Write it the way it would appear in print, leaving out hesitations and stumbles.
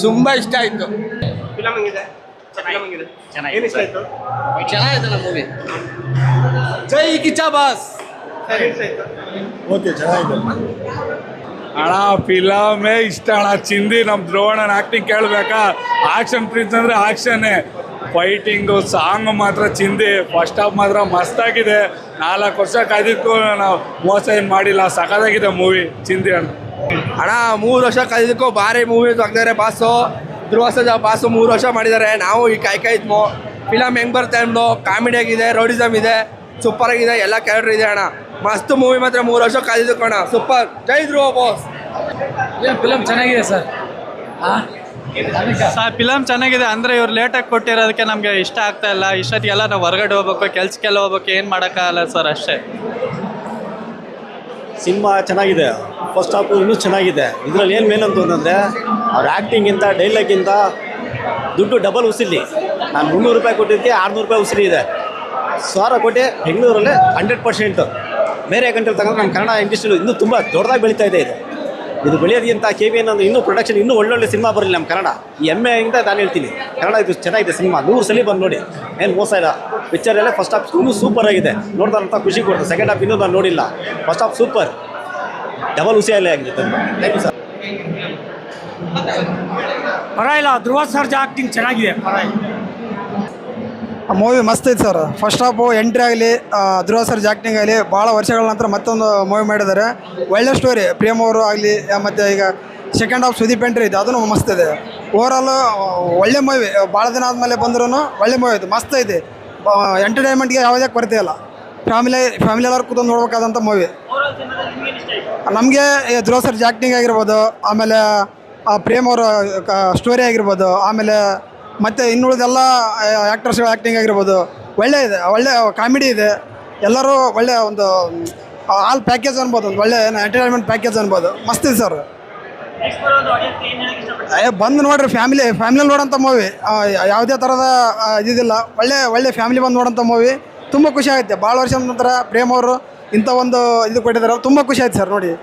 ತುಂಬಾ ಇಷ್ಟ ಆಯ್ತು. ಫಿಲಮ್ ಹೆಂಗಿದೆ? ಚೆನ್ನಾಗಿದೆ. ಇಷ್ಟ ಆಯ್ತು? ಚೆನ್ನಾಗಿತ್ತಲ್ಲ ಮೂವಿ. ಜೈ ಕಿಚ್ಚ ಬಾಸ್. ಇಷ್ಟ ಆಯ್ತು? ಓಕೆ ಚೆನ್ನಾಗಿದೆ ಅಣ್ಣ ಫಿಲಮೇ ಇಷ್ಟ ಅಣ್ಣ. ಚಿಂದಿ ನಮ್ಮ ದ್ರೋಣನ ಆ್ಯಕ್ಟಿಂಗ್ ಕೇಳಬೇಕಾ? ಆಕ್ಷನ್ ಪ್ರಿನ್ಸ್ ಅಂದರೆ ಆಕ್ಷನ್ನೇ. ಫೈಟಿಂಗು ಸಾಂಗ್ ಮಾತ್ರ ಚಿಂದಿ. ಫಸ್ಟ್ ಹಾಫ್ ಮಾತ್ರ ಮಸ್ತಾಗಿದೆ. 4 ವರ್ಷ ಕಾಯ್ದಿಕ್ಕೂ ನಾವು ಮೋಸ ಏನು ಮಾಡಿಲ್ಲ. ಸಖತ್ತಾಗಿದೆ ಮೂವಿ ಚಿಂದಿ ಅಣ್ಣ. 3 ವರ್ಷ ಕಳೆದಕ್ಕೂ ಭಾರಿ movie ತೆಗ್ದಾರೆ boss. Dhruva Sarja boss 3 ವರ್ಷ ಮಾಡಿದ್ದಾರೆ. ನಾವು ಈ ಕಾಯ್ಕಾಯ್ತು ಫಿಲಮ್ ಹೆಂಗೆ ಬರುತ್ತೆ ಅನ್ನೋ. ಕಾಮಿಡಿ ಆಗಿದೆ, ರೌಡಿಸಮ್ ಇದೆ, ಸೂಪರ್ ಆಗಿದೆ, ಎಲ್ಲ ಕ್ಯಾರೆಕ್ಟರ್ ಇದೆ ಅಣ್ಣ. ಮಸ್ತ್ ಮೂವಿ ಮಾತ್ರ 3 ವರ್ಷ ಕಾಯ್ದಿದ್ದಕ್ಕೆ ಅಣ್ಣ. ಸೂಪರ್. ಜೈ ಧ್ರುವ ಬಾಸ್. ಫಿಲಮ್ ಚೆನ್ನಾಗಿದೆ ಸರ್. ಫಿಲಮ್ ಚೆನ್ನಾಗಿದೆ ಅಂದರೆ ಇವ್ರು ಲೇಟಾಗಿ ಕೊಟ್ಟಿರೋದಕ್ಕೆ ನಮಗೆ ಇಷ್ಟ ಆಗ್ತಾ ಇಲ್ಲ. ಇಷ್ಟೊತ್ತಿಗೆಲ್ಲ ನಾವು ಹೊರಗಡೆ ಹೋಗ್ಬೇಕು, ಕೆಲ್ಸಕ್ಕೆಲ್ಲ ಹೋಗ್ಬೇಕು, ಏನು ಮಾಡೋಕ್ಕಾಗಲ್ಲ ಸರ್ ಅಷ್ಟೇ. ಸಿನಿಮಾ ಚೆನ್ನಾಗಿದೆ. ಫಸ್ಟ್ ಹಾಫು ಇನ್ನೂ ಚೆನ್ನಾಗಿದೆ. ಇದರಲ್ಲಿ ಏನು ಮೇನ್ ಅಂತಂದರೆ ಅವ್ರ ಆ್ಯಕ್ಟಿಂಗಿಂತ ಡೈಲಾಗಿಂತ ದುಡ್ಡು ಡಬಲ್ ಉಸಿಲಿ. ನಾನು 300 ರೂಪಾಯಿ ಕೊಟ್ಟಿದ್ದಕ್ಕೆ 600 ರೂಪಾಯಿ ಉಸಿರಿ ಇದೆ. 1000 ಕೋಟಿ ಬೆಂಗಳೂರಲ್ಲೇ 100%. ಬೇರೆ ಕಂಟ್ರಿ ತಗೊಂಡ್ರೆ ನಮ್ಮ ಕನ್ನಡ ಇಂಡಸ್ಟ್ರಿ ಇನ್ನೂ ತುಂಬ ದೊಡ್ಡದಾಗಿ ಬೆಳೀತಾ ಇದೆ. ಇದು ಬೆಳೆಯೋದಕ್ಕಿಂತ KVN ಅಂದರೆ ಇನ್ನೂ ಪ್ರೊಡಕ್ಷನ್ ಇನ್ನೂ ಒಳ್ಳೊಳ್ಳೆ ಸಿನಿಮಾ ಬರಲಿ ನಮ್ಮ ಕನ್ನಡ. ಈ ಹೆಮ್ಮೆಯಿಂದ ನಾನು ಹೇಳ್ತೀನಿ, ಕನ್ನಡ ಇದು ಚೆನ್ನಾಗಿದೆ ಸಿನಿಮಾ. 100 ಸಲ ಬಂದು ನೋಡಿ, ಏನು ಮೋಸ ಇಲ್ಲ. ಪಿಕ್ಚರ್ ಎಲ್ಲ ಫಸ್ಟ್ ಹಾಫ್ ಇನ್ನೂ ಸೂಪರ್ ಆಗಿದೆ. ನೋಡ್ತಾರಂತ ಖುಷಿ ಕೊಡ್ತಾರೆ. ಸೆಕೆಂಡ್ ಹಾಫ್ ಇನ್ನೂ ನಾನು ನೋಡಿಲ್ಲ. ಫಸ್ಟ್ ಹಾಫ್ ಸೂಪರ್, ಡಬಲ್ ಹುಸಿಯಲ್ಲೇ ಆಗಿದೆ. Thank you sir. ಪರವಾಗಿಲ್ಲ, ಧ್ರುವ ಸರ್ಜಾ ಆಕ್ಟಿಂಗ್ ಚೆನ್ನಾಗಿದೆ. ಮೂವಿ ಮಸ್ತ್ ಐತೆ ಸರ್. ಫಸ್ಟ್ ಹಾಫು ಎಂಟ್ರಿ ಆಗಲಿ, ಧ್ರುವ ಸರ್ಜಾ ಆ್ಯಕ್ಟಿಂಗ್ ಆಗಲಿ, ಭಾಳ ವರ್ಷಗಳ ನಂತರ ಮತ್ತೊಂದು ಮೂವಿ ಮಾಡಿದ್ದಾರೆ. ಒಳ್ಳೆ ಸ್ಟೋರಿ. ಪ್ರೇಮ್ ಅವರು ಆಗಲಿ, ಮತ್ತು ಈಗ ಸೆಕೆಂಡ್ ಹಾಫ್ ಸುದೀಪ್ ಎಂಟ್ರಿ ಐತೆ, ಅದನ್ನು ಮಸ್ತ್ ಇದೆ. ಓವರಾಲು ಒಳ್ಳೆ ಮೂವಿ. ಭಾಳ ದಿನ ಆದಮೇಲೆ ಬಂದ್ರೂ ಒಳ್ಳೆ ಮೂವಿ ಐತೆ, ಮಸ್ತ್ ಐತೆ. ಎಂಟರ್ಟೈನ್ಮೆಂಟ್ಗೆ ಯಾವುದೇ ಕೊರತೆ ಇಲ್ಲ. ಫ್ಯಾಮಿಲಿ ಎಲ್ಲರೂ ಕೂತ್ಕೊಂಡು ನೋಡ್ಬೇಕಾದಂಥ ಮೂವಿ. ನಮಗೆ ಧ್ರುವ ಸರ್ಜಾ ಆ್ಯಕ್ಟಿಂಗ್ ಆಗಿರ್ಬೋದು, ಆಮೇಲೆ ಪ್ರೇಮ್ ಅವರ ಸ್ಟೋರಿ ಆಗಿರ್ಬೋದು, ಆಮೇಲೆ ಮತ್ತು ಇನ್ನುಳಿದೆಲ್ಲ ಆ್ಯಕ್ಟರ್ಸ್ಗಳ ಆ್ಯಕ್ಟಿಂಗ್ ಆಗಿರ್ಬೋದು ಒಳ್ಳೆ ಇದೆ. ಒಳ್ಳೆ ಕಾಮಿಡಿ ಇದೆ. ಎಲ್ಲರೂ ಒಳ್ಳೆ ಒಂದು ಆಲ್ ಪ್ಯಾಕೇಜ್ ಅನ್ಬೋದು. ಒಂದು ಒಳ್ಳೆ ಎಂಟರ್ಟೈನ್ಮೆಂಟ್ ಪ್ಯಾಕೇಜ್ ಅನ್ಬೋದು. ಮಸ್ತ್ ಇದೆ ಸರ್. ಬಂದು ನೋಡ್ರಿ, ಫ್ಯಾಮಿಲಿ ನೋಡೋಂಥ ಮೂವಿ. ಯಾವುದೇ ಥರದ ಇದಿಲ್ಲ. ಒಳ್ಳೆ ಫ್ಯಾಮಿಲಿ ಬಂದು ನೋಡೋಂಥ ಮೂವಿ. ತುಂಬ ಖುಷಿ ಆಗುತ್ತೆ. ಭಾಳ ವರ್ಷದ ನಂತರ ಪ್ರೇಮ್ ಅವರು ಇಂಥ ಒಂದು ಇದು ಕೊಟ್ಟಿದ್ದಾರೆ. ತುಂಬ ಖುಷಿ ಆಯ್ತು ಸರ್ ನೋಡಿ.